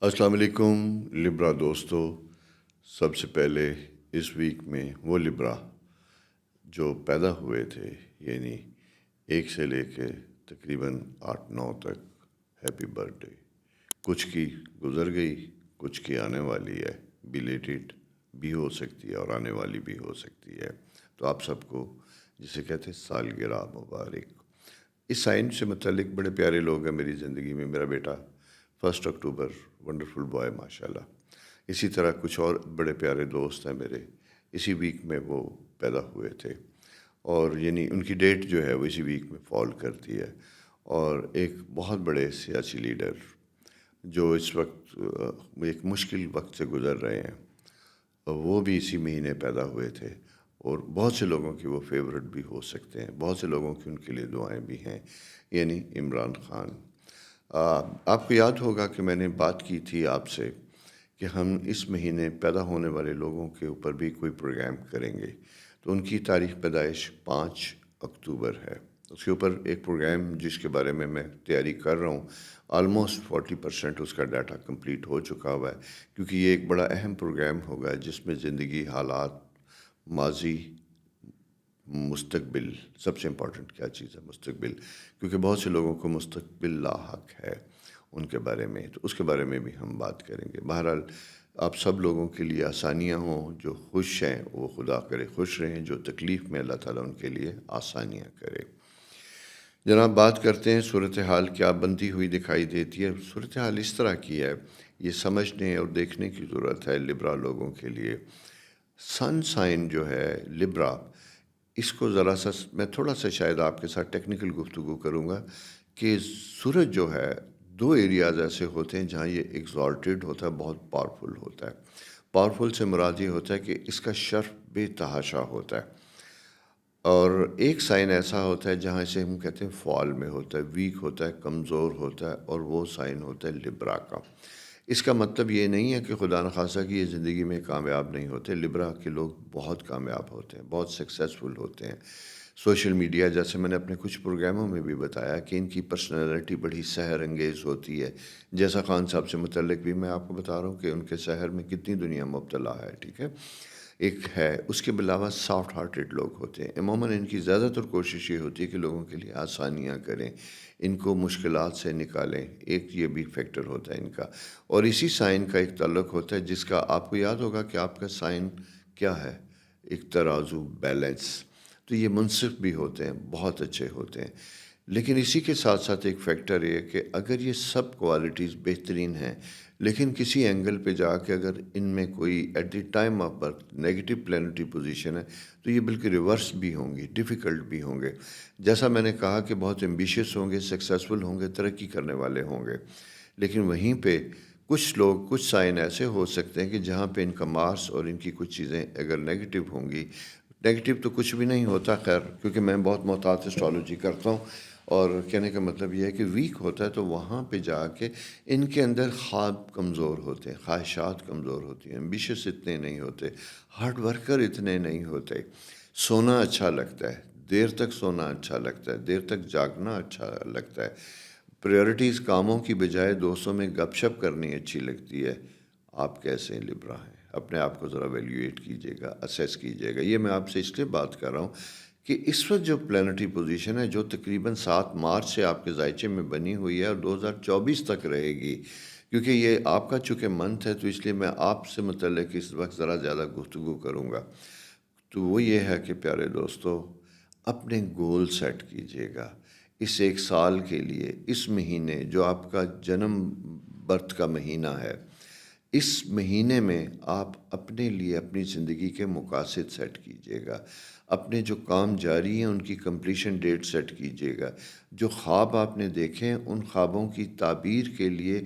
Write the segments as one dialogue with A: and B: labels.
A: السلام علیکم لبرا دوستو. سب سے پہلے اس ویک میں وہ لبرا جو پیدا ہوئے تھے، یعنی 1 سے لے کے تقریباً 8-9 تک، ہیپی برتھ ڈے. کچھ کی گزر گئی، کچھ کی آنے والی ہے، بیلیٹڈ بھی ہو سکتی ہے اور آنے والی بھی ہو سکتی ہے. تو آپ سب کو جسے کہتے ہیں سالگرہ مبارک. اس سائن سے متعلق بڑے پیارے لوگ ہیں میری زندگی میں. میرا بیٹا 1 اکتوبر، ونڈرفل بوائے ماشاء اللہ. اسی طرح کچھ اور بڑے پیارے دوست ہیں میرے، اسی ویک میں وہ پیدا ہوئے تھے، اور یعنی ان کی ڈیٹ جو ہے وہ اسی ویک میں فال کرتی ہے. اور ایک بہت بڑے سیاسی لیڈر جو اس وقت ایک مشکل وقت سے گزر رہے ہیں، وہ بھی اسی مہینے پیدا ہوئے تھے. اور بہت سے لوگوں کی وہ فیورٹ بھی ہو سکتے ہیں، بہت سے لوگوں کی ان کے لیے دعائیں بھی ہیں، یعنی عمران خان. آپ کو یاد ہوگا کہ میں نے بات کی تھی آپ سے کہ ہم اس مہینے پیدا ہونے والے لوگوں کے اوپر بھی کوئی پروگرام کریں گے. تو ان کی تاریخ پیدائش 5 اکتوبر ہے. اس کے اوپر ایک پروگرام جس کے بارے میں تیاری کر رہا ہوں، آلموسٹ 40% اس کا ڈیٹا کمپلیٹ ہو چکا ہوا ہے، کیونکہ یہ ایک بڑا اہم پروگرام ہوگا جس میں زندگی، حالات، ماضی، مستقبل. سب سے امپورٹنٹ کیا چیز ہے؟ مستقبل. کیونکہ بہت سے لوگوں کو مستقبل لاحق ہے ان کے بارے میں، تو اس کے بارے میں بھی ہم بات کریں گے. بہرحال آپ سب لوگوں کے لیے آسانیاں ہوں. جو خوش ہیں وہ خدا کرے خوش رہیں، جو تکلیف میں اللہ تعالیٰ ان کے لیے آسانیاں کرے. جناب، بات کرتے ہیں صورتحال کیا بنتی ہوئی دکھائی دیتی ہے. صورتحال اس طرح کی ہے، یہ سمجھنے اور دیکھنے کی ضرورت ہے لبرا لوگوں کے لیے. سن سائن جو ہے لبرا، اس کو ذرا سا میں تھوڑا سا شاید آپ کے ساتھ ٹیکنیکل گفتگو کروں گا کہ سورج جو ہے 2 ایریاز ایسے ہوتے ہیں جہاں یہ ایگزالٹیڈ ہوتا ہے، بہت پاورفل ہوتا ہے. پاورفل سے مراد یہ ہوتا ہے کہ اس کا شرف بے تحاشا ہوتا ہے. اور ایک سائن ایسا ہوتا ہے جہاں اسے ہم کہتے ہیں فال میں ہوتا ہے، ویک ہوتا ہے، کمزور ہوتا ہے، اور وہ سائن ہوتا ہے لبرا کا. اس کا مطلب یہ نہیں ہے کہ خدا نخواستہ کہ یہ زندگی میں کامیاب نہیں ہوتے. لبرا کے لوگ بہت کامیاب ہوتے ہیں، بہت سکسیزفل ہوتے ہیں. سوشل میڈیا، جیسے میں نے اپنے کچھ پروگراموں میں بھی بتایا کہ ان کی پرسنالٹی بڑی سحر انگیز ہوتی ہے. جیسا خان صاحب سے متعلق بھی میں آپ کو بتا رہا ہوں کہ ان کے سحر میں کتنی دنیا مبتلا ہے. ٹھیک ہے، ایک ہے. اس کے علاوہ سافٹ ہارٹیڈ لوگ ہوتے ہیں. عموماً ان کی زیادہ تر کوشش یہ ہوتی ہے کہ لوگوں کے لیے آسانیاں کریں، ان کو مشکلات سے نکالیں. ایک یہ بھی فیکٹر ہوتا ہے ان کا. اور اسی سائن کا ایک تعلق ہوتا ہے جس کا آپ کو یاد ہوگا کہ آپ کا سائن کیا ہے؟ ایک ترازو، بیلنس. تو یہ منصف بھی ہوتے ہیں، بہت اچھے ہوتے ہیں. لیکن اسی کے ساتھ ساتھ ایک فیکٹر یہ کہ اگر یہ سب کوالٹیز بہترین ہیں، لیکن کسی اینگل پہ جا کے اگر ان میں کوئی at the time of birth negative planetary position ہے، تو یہ بلکہ ریورس بھی ہوں گی، ڈیفیکلٹ بھی ہوں گے. جیسا میں نے کہا کہ بہت ایمبیشیس ہوں گے، سکسیزفل ہوں گے، ترقی کرنے والے ہوں گے. لیکن وہیں پہ کچھ لوگ، کچھ سائن ایسے ہو سکتے ہیں کہ جہاں پہ ان کا مارس اور ان کی کچھ چیزیں اگر نیگیٹو ہوں گی. نیگیٹو تو کچھ بھی نہیں ہوتا، خیر، کیونکہ میں بہت محتاط اسٹرالوجی کرتا ہوں. اور کہنے کا مطلب یہ ہے کہ ویک ہوتا ہے تو وہاں پہ جا کے ان کے اندر خواب کمزور ہوتے ہیں، خواہشات کمزور ہوتی ہیں، ایمبیشیس اتنے نہیں ہوتے، ہارڈ ورکر اتنے نہیں ہوتے. سونا اچھا لگتا ہے، دیر تک سونا اچھا لگتا ہے، دیر تک جاگنا اچھا لگتا ہے. پریورٹیز کاموں کی بجائے دوستوں میں گپ شپ کرنی اچھی لگتی ہے. آپ کیسے لبرا ہیں؟ اپنے آپ کو ذرا ویلیویٹ کیجیے گا، اسیس کیجیے گا. یہ میں آپ سے اس لیے بات کر رہا ہوں کہ اس وقت جو پلانٹری پوزیشن ہے، جو تقریباً 7 مارچ سے آپ کے ذائچے میں بنی ہوئی ہے اور 2024 تک رہے گی، کیونکہ یہ آپ کا چونکہ منتھ ہے تو اس لیے میں آپ سے متعلق اس وقت ذرا زیادہ گفتگو کروں گا. تو وہ یہ ہے کہ پیارے دوستو، اپنے گول سیٹ کیجیے گا اس 1 سال کے لیے. اس مہینے جو آپ کا جنم برتھ کا مہینہ ہے، اس مہینے میں آپ اپنے لیے اپنی زندگی کے مقاصد سیٹ کیجیے گا. اپنے جو کام جاری ہیں ان کی کمپلیشن ڈیٹ سیٹ کیجیے گا. جو خواب آپ نے دیکھے ہیں ان خوابوں کی تعبیر کے لیے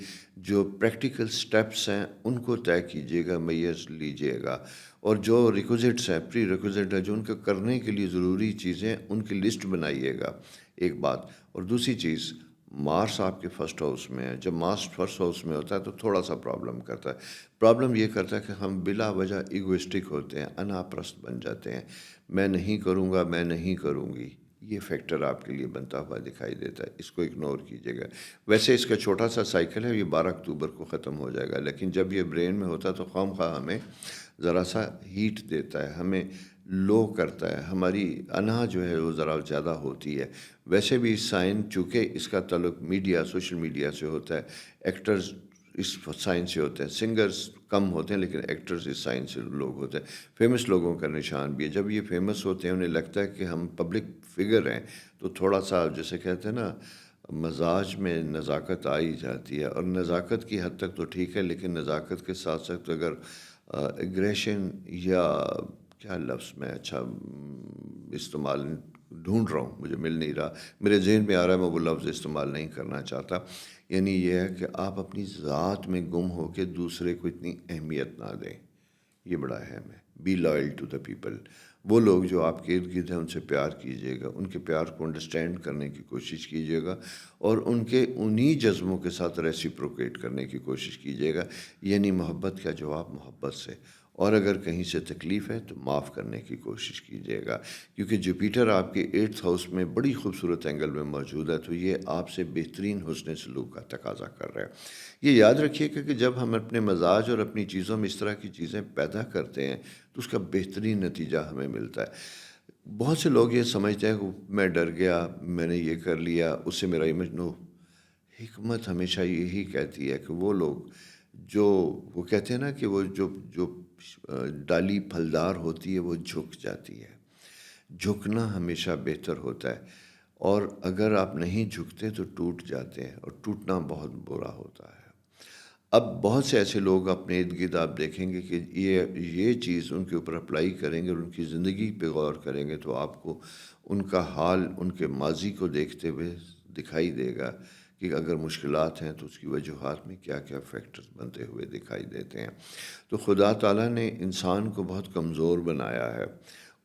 A: جو پریکٹیکل سٹیپس ہیں ان کو طے کیجیے گا، میز لیجیے گا. اور جو ریکوزٹس ہیں، پری ریکوزٹ ہے، جو ان کو کرنے کے لیے ضروری چیزیں، ان کی لسٹ بنائیے گا. ایک بات. اور دوسری چیز، مارس آپ کے فرسٹ ہاؤس میں ہے. جب مارس فرسٹ ہاؤس میں ہوتا ہے تو تھوڑا سا پرابلم کرتا ہے. پرابلم یہ کرتا ہے کہ ہم بلا وجہ ایگوئسٹک ہوتے ہیں، انا پرست بن جاتے ہیں. میں نہیں کروں گا، میں نہیں کروں گی. یہ فیکٹر آپ کے لیے بنتا ہوا دکھائی دیتا ہے، اس کو اگنور کیجیے گا۔ ویسے اس کا چھوٹا سا سائیکل ہے، یہ 12 اکتوبر کو ختم ہو جائے گا، لیکن جب یہ برین میں ہوتا ہے تو خواہ مخواہ ہمیں ذرا سا ہیٹ دیتا ہے، ہمیں لو کرتا ہے، ہماری انا جو ہے وہ ذرا زیادہ ہوتی ہے۔ ویسے بھی سائن چونکہ اس کا تعلق میڈیا، سوشل میڈیا سے ہوتا ہے، ایکٹرز اس سائن سے ہوتے ہیں، سنگرز کم ہوتے ہیں لیکن ایکٹرز اس سائن سے لوگ ہوتے ہیں۔ فیمس لوگوں کا نشان بھی ہے، جب یہ فیمس ہوتے ہیں انہیں لگتا ہے کہ ہم پبلک فگر ہیں تو تھوڑا سا جیسے کہتے ہیں نا مزاج میں نزاکت آئی جاتی ہے، اور نزاکت کی حد تک تو ٹھیک ہے، لیکن نزاکت کے ساتھ ساتھ اگر اگریشن یا کیا لفظ میں اچھا استعمال ڈھونڈ رہا ہوں، مجھے مل نہیں رہا، میرے ذہن میں آ رہا ہے، میں وہ لفظ استعمال نہیں کرنا چاہتا، یعنی یہ ہے کہ آپ اپنی ذات میں گم ہو کے دوسرے کو اتنی اہمیت نہ دیں، یہ بڑا اہم ہے۔ Be loyal to the people, وہ لوگ جو آپ کے ارد گرد ہیں ان سے پیار کیجیے گا، ان کے پیار کو انڈرسٹینڈ کرنے کی کوشش کیجیے گا، اور ان کے انہی جذبوں کے ساتھ ریسیپروکیٹ کرنے کی کوشش کیجیے گا، یعنی محبت کا جواب محبت سے، اور اگر کہیں سے تکلیف ہے تو معاف کرنے کی کوشش کیجیے گا، کیونکہ جوپیٹر آپ کے 8th ہاؤس میں بڑی خوبصورت اینگل میں موجود ہے، تو یہ آپ سے بہترین حسن سلوک کا تقاضا کر رہا ہے۔ یہ یاد رکھیے کہ جب ہم اپنے مزاج اور اپنی چیزوں میں اس طرح کی چیزیں پیدا کرتے ہیں تو اس کا بہترین نتیجہ ہمیں ملتا ہے۔ بہت سے لوگ یہ سمجھتے ہیں کہ میں ڈر گیا، میں نے یہ کر لیا، اس سے میرا امیج نو۔ حکمت ہمیشہ یہی کہتی ہے کہ وہ لوگ جو وہ کہتے ہیں نا کہ وہ جو ڈالی پھلدار ہوتی ہے وہ جھک جاتی ہے، جھکنا ہمیشہ بہتر ہوتا ہے، اور اگر آپ نہیں جھکتے تو ٹوٹ جاتے ہیں، اور ٹوٹنا بہت برا ہوتا ہے۔ اب بہت سے ایسے لوگ اپنے ارد گرد آپ دیکھیں گے کہ یہ چیز ان کے اوپر اپلائی کریں گے اور ان کی زندگی پہ غور کریں گے تو آپ کو ان کا حال ان کے ماضی کو دیکھتے ہوئے دکھائی دے گا کہ اگر مشکلات ہیں تو اس کی وجوہات میں کیا کیا فیکٹرز بنتے ہوئے دکھائی دیتے ہیں۔ تو خدا تعالیٰ نے انسان کو بہت کمزور بنایا ہے،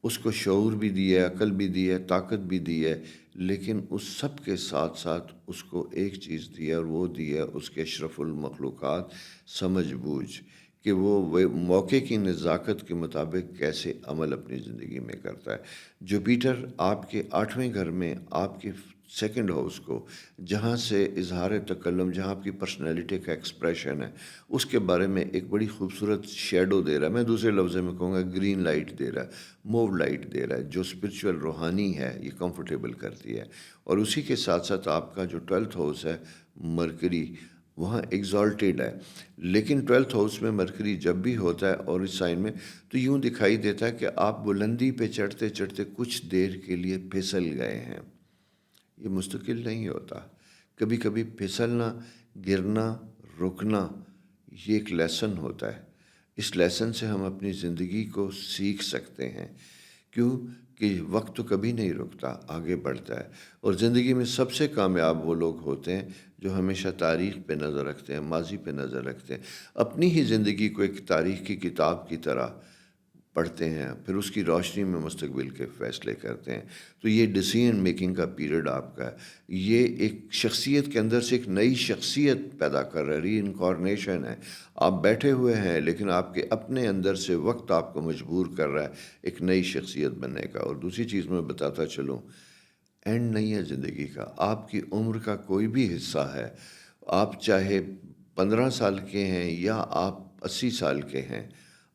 A: اس کو شعور بھی دی ہے، عقل بھی دی ہے، طاقت بھی دی ہے، لیکن اس سب کے ساتھ ساتھ اس کو ایک چیز دی ہے، اور وہ دی ہے اس کے اشرف المخلوقات سمجھ بوجھ، کہ وہ موقع کی نزاکت کے مطابق کیسے عمل اپنی زندگی میں کرتا ہے۔ جوپیٹر آپ کے 8ویں گھر میں آپ کے 2nd ہاؤس کو، جہاں سے اظہار تکلم، جہاں آپ کی پرسنالٹی کا ایکسپریشن ہے، اس کے بارے میں ایک بڑی خوبصورت شیڈو دے رہا ہے، میں دوسرے لفظ میں کہوں گا گرین لائٹ دے رہا ہے، موو لائٹ دے رہا ہے، جو اسپرچول روحانی ہے یہ کمفرٹیبل کرتی ہے۔ اور اسی کے ساتھ ساتھ آپ کا جو 12th ہاؤس ہے مرکری، وہاں ایگزالٹیڈ ہے، لیکن 12th ہاؤس میں مرکری جب بھی ہوتا ہے اور اس سائن میں تو یوں دکھائی دیتا ہے کہ آپ بلندی پہ چڑھتے چڑھتے کچھ دیر کے لیے پھسل گئے ہیں، یہ مستقل نہیں ہوتا، کبھی کبھی پھسلنا، گرنا، رکنا، یہ ایک لیسن ہوتا ہے، اس لیسن سے ہم اپنی زندگی کو سیکھ سکتے ہیں، کیوں کہ وقت تو کبھی نہیں رکتا، آگے بڑھتا ہے، اور زندگی میں سب سے کامیاب وہ لوگ ہوتے ہیں جو ہمیشہ تاریخ پہ نظر رکھتے ہیں، ماضی پہ نظر رکھتے ہیں، اپنی ہی زندگی کو ایک تاریخ کی کتاب کی طرح پڑھتے ہیں، پھر اس کی روشنی میں مستقبل کے فیصلے کرتے ہیں۔ تو یہ ڈیسیژن میکنگ کا پیریڈ آپ کا ہے، یہ ایک شخصیت کے اندر سے ایک نئی شخصیت پیدا کر رہا ہے، ری انکارنیشن ہے۔ آپ بیٹھے ہوئے ہیں لیکن آپ کے اپنے اندر سے وقت آپ کو مجبور کر رہا ہے ایک نئی شخصیت بننے کا۔ اور دوسری چیز میں بتاتا چلوں، اینڈ نہیں ہے زندگی کا، آپ کی عمر کا کوئی بھی حصہ ہے، آپ چاہے 15 سال کے ہیں یا آپ 80 سال کے ہیں،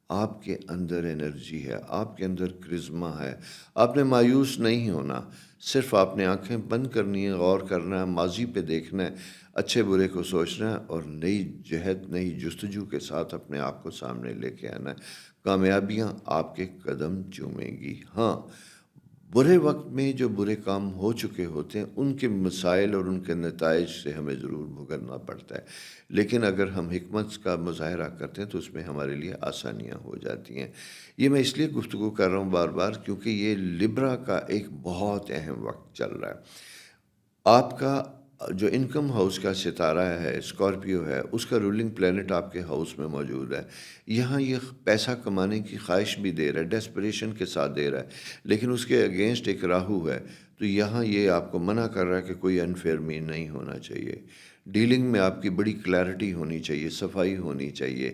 A: آپ کے اندر انرجی ہے، آپ کے اندر کرزما ہے، آپ نے مایوس نہیں ہونا، صرف آپ نے آنکھیں بند کرنی ہے، غور کرنا ہے، ماضی پہ دیکھنا ہے، اچھے برے کو سوچنا ہے، اور نئی جہد، نئی جستجو کے ساتھ اپنے آپ کو سامنے لے کے آنا ہے۔ کامیابیاں آپ کے قدم چومیں گی۔ ہاں، برے وقت میں جو برے کام ہو چکے ہوتے ہیں ان کے مسائل اور ان کے نتائج سے ہمیں ضرور بھگتنا پڑتا ہے، لیکن اگر ہم حکمت کا مظاہرہ کرتے ہیں تو اس میں ہمارے لیے آسانیاں ہو جاتی ہیں۔ یہ میں اس لیے گفتگو کر رہا ہوں بار بار کیونکہ یہ لبرا کا ایک بہت اہم وقت چل رہا ہے۔ آپ کا جو انکم ہاؤس کا ستارہ ہے، اسکارپیو ہے، اس کا رولنگ پلینٹ آپ کے ہاؤس میں موجود ہے، یہاں یہ پیسہ کمانے کی خواہش بھی دے رہا ہے، ڈیسپریشن کے ساتھ دے رہا ہے، لیکن اس کے اگینسٹ ایک راہو ہے، تو یہاں یہ آپ کو منع کر رہا ہے کہ کوئی انفیئر مین نہیں ہونا چاہیے، ڈیلنگ میں آپ کی بڑی کلیئرٹی ہونی چاہیے، صفائی ہونی چاہیے،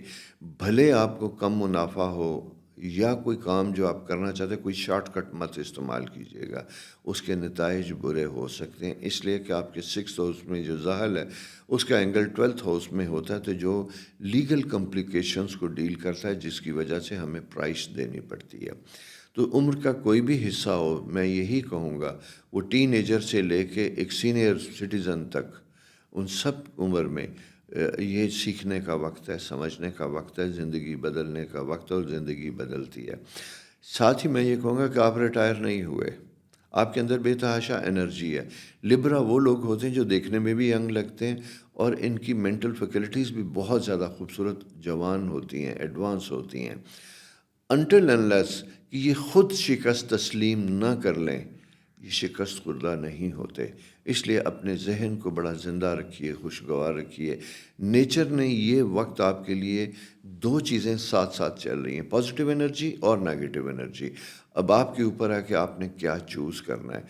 A: بھلے آپ کو کم منافع ہو یا کوئی کام جو آپ کرنا چاہتے ہیں کوئی شارٹ کٹ مت استعمال کیجیے گا، اس کے نتائج برے ہو سکتے ہیں، اس لیے کہ آپ کے 6th ہاؤس میں جو زحل ہے اس کا اینگل 12th ہاؤس میں ہوتا ہے، تو جو لیگل کمپلیکیشنز کو ڈیل کرتا ہے، جس کی وجہ سے ہمیں پرائس دینی پڑتی ہے۔ تو عمر کا کوئی بھی حصہ ہو، میں یہی کہوں گا وہ ٹین ایجر سے لے کے ایک سینئر سٹیزن تک، ان سب عمر میں یہ سیکھنے کا وقت ہے، سمجھنے کا وقت ہے، زندگی بدلنے کا وقت ہے، اور زندگی بدلتی ہے۔ ساتھ ہی میں یہ کہوں گا کہ آپ ریٹائر نہیں ہوئے، آپ کے اندر بے تحاشا انرجی ہے۔ لبرا وہ لوگ ہوتے ہیں جو دیکھنے میں بھی ینگ لگتے ہیں اور ان کی مینٹل فیکلٹیز بھی بہت زیادہ خوبصورت، جوان ہوتی ہیں، ایڈوانس ہوتی ہیں۔ انٹل انلیس کہ یہ خود شکست تسلیم نہ کر لیں، یہ شکست خوردہ نہیں ہوتے۔ اس لیے اپنے ذہن کو بڑا زندہ رکھیے، خوشگوار رکھیے۔ نیچر نے یہ وقت آپ کے لیے دو چیزیں ساتھ ساتھ چل رہی ہیں، پازیٹیو انرجی اور نیگیٹو انرجی۔ اب آپ کے اوپر ہے کہ آپ نے کیا چوز کرنا ہے۔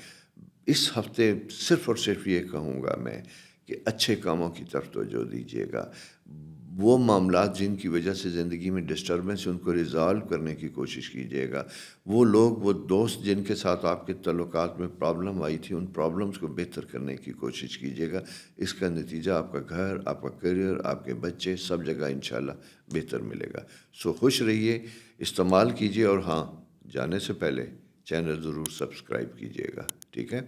A: اس ہفتے صرف اور صرف یہ کہوں گا میں کہ اچھے کاموں کی طرف توجہ دیجیے گا۔ وہ معاملات جن کی وجہ سے زندگی میں ڈسٹربنس، ان کو ریزالو کرنے کی کوشش کیجیے گا۔ وہ لوگ، وہ دوست جن کے ساتھ آپ کے تعلقات میں پرابلم آئی تھی، ان پرابلمس کو بہتر کرنے کی کوشش کیجیے گا۔ اس کا نتیجہ آپ کا گھر، آپ کا کیریئر، آپ کے بچے، سب جگہ انشاءاللہ بہتر ملے گا۔ سو خوش رہیے، استعمال کیجیے، اور ہاں، جانے سے پہلے چینل ضرور سبسکرائب کیجیے گا، ٹھیک ہے؟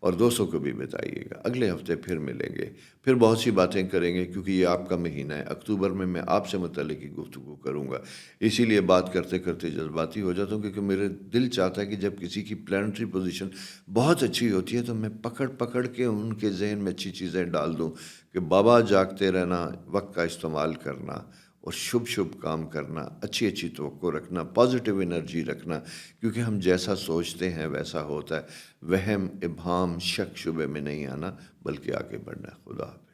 A: اور دوستوں کو بھی بتائیے گا۔ اگلے ہفتے پھر ملیں گے، پھر بہت سی باتیں کریں گے، کیونکہ یہ آپ کا مہینہ ہے۔ اکتوبر میں آپ سے متعلق کی گفتگو کروں گا، اسی لیے بات کرتے کرتے جذباتی ہو جاتا ہوں، کیونکہ میرے دل چاہتا ہے کہ جب کسی کی پلانٹری پوزیشن بہت اچھی ہوتی ہے تو میں پکڑ کے ان کے ذہن میں اچھی چیزیں ڈال دوں کہ بابا جاگتے رہنا، وقت کا استعمال کرنا، اور شبھ کام کرنا، اچھی توقع رکھنا، پازیٹیو انرجی رکھنا، کیونکہ ہم جیسا سوچتے ہیں ویسا ہوتا ہے۔ وہم، ابہام، شک شبے میں نہیں آنا، بلکہ آگے بڑھنا ہے۔ خدا حافظ۔